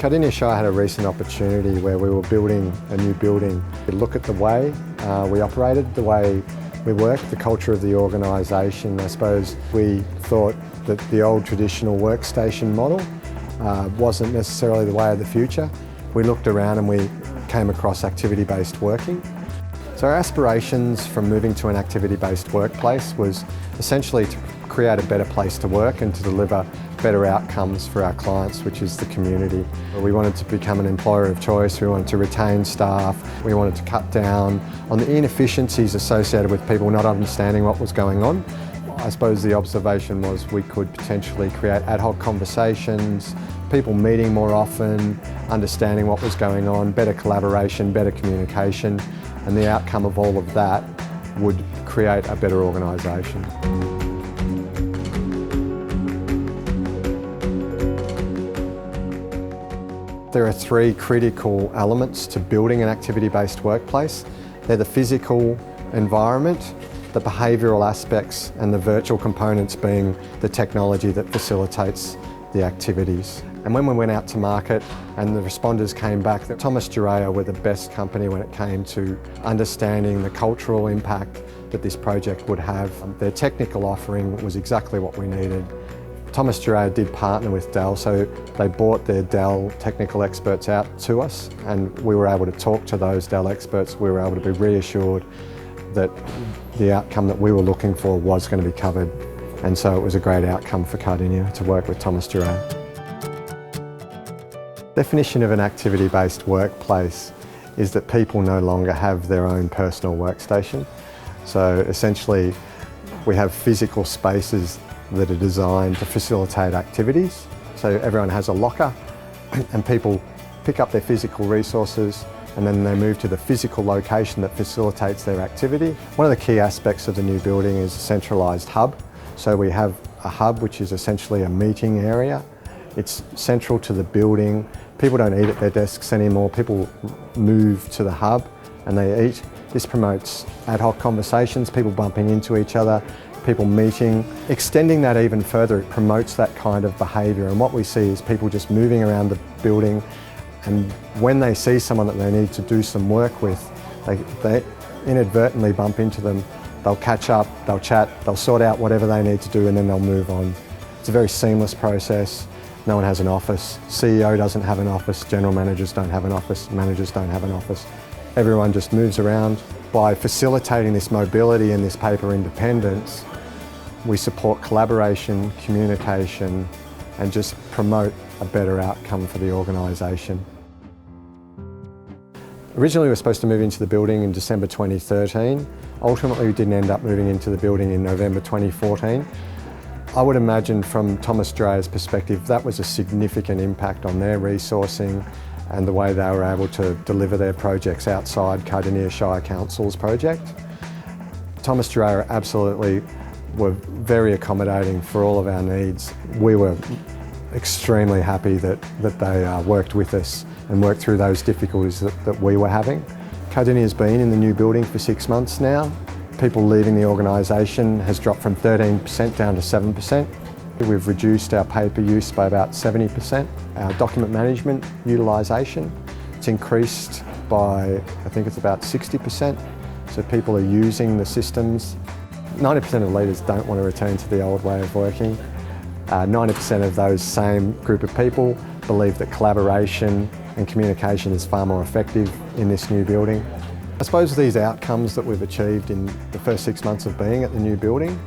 Cardinia Shire had a recent opportunity where we were building a new building. We look at the way we operated, the way we worked, the culture of the organisation. I suppose we thought that the old traditional workstation model wasn't necessarily the way of the future. We looked around and we came across activity-based working. So our aspirations from moving to an activity-based workplace was essentially to create a better place to work and to deliver better outcomes for our clients, which is the community. We wanted to become an employer of choice, we wanted to retain staff, we wanted to cut down on the inefficiencies associated with people not understanding what was going on. I suppose the observation was we could potentially create ad hoc conversations, people meeting more often, understanding what was going on, better collaboration, better communication, and the outcome of all of that would create a better organisation. There are three critical elements to building an activity-based workplace. They're the physical environment, the behavioural aspects, and the virtual components being the technology that facilitates the activities. And when we went out to market and the responders came back that Thomas Dury were the best company when it came to understanding the cultural impact that this project would have. Their technical offering was exactly what we needed. Thomas Dury did partner with Dell, so they brought their Dell technical experts out to us, and we were able to talk to those Dell experts. We were able to be reassured that the outcome that we were looking for was going to be covered, and so it was a great outcome for Cardinia to work with Thomas Dury. Definition of an activity-based workplace is that people no longer have their own personal workstation. So essentially we have physical spaces that are designed to facilitate activities. So everyone has a locker and people pick up their physical resources and then they move to the physical location that facilitates their activity. One of the key aspects of the new building is a centralised hub. So we have a hub which is essentially a meeting area. It's central to the building. People don't eat at their desks anymore. People move to the hub and they eat. This promotes ad hoc conversations, people bumping into each other, people meeting. Extending that even further, it promotes that kind of behaviour, and what we see is people just moving around the building, and when they see someone that they need to do some work with, they inadvertently bump into them, they'll catch up, they'll chat, they'll sort out whatever they need to do and then they'll move on. It's a very seamless process. No one has an office. CEO doesn't have an office, general managers don't have an office, managers don't have an office. Everyone just moves around. By facilitating this mobility and this paper independence, we support collaboration, communication, and just promote a better outcome for the organisation. Originally we were supposed to move into the building in December 2013. Ultimately we didn't end up moving into the building in November 2014. I would imagine from Thomas Dury's perspective that was a significant impact on their resourcing and the way they were able to deliver their projects outside Cardinia Shire Council's project. Thomas Dury absolutely were very accommodating for all of our needs. We were extremely happy that they worked with us and worked through those difficulties that we were having. Cardinia's been in the new building for 6 months now. People leaving the organisation has dropped from 13% down to 7%. We've reduced our paper use by about 70%. Our document management utilisation, it's increased by, I think it's about 60%. So people are using the systems. 90% of leaders don't want to return to the old way of working. 90% of those same group of people believe that collaboration and communication is far more effective in this new building. I suppose these outcomes that we've achieved in the first 6 months of being at the new building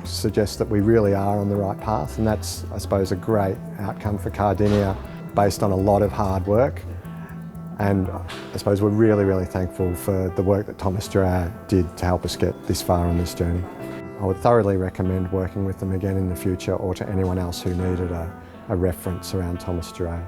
suggests that we really are on the right path, and that's, I suppose, a great outcome for Cardinia based on a lot of hard work. And I suppose we're really, really thankful for the work that Thomas Dury did to help us get this far on this journey. I would thoroughly recommend working with them again in the future, or to anyone else who needed a reference around Thomas Dury.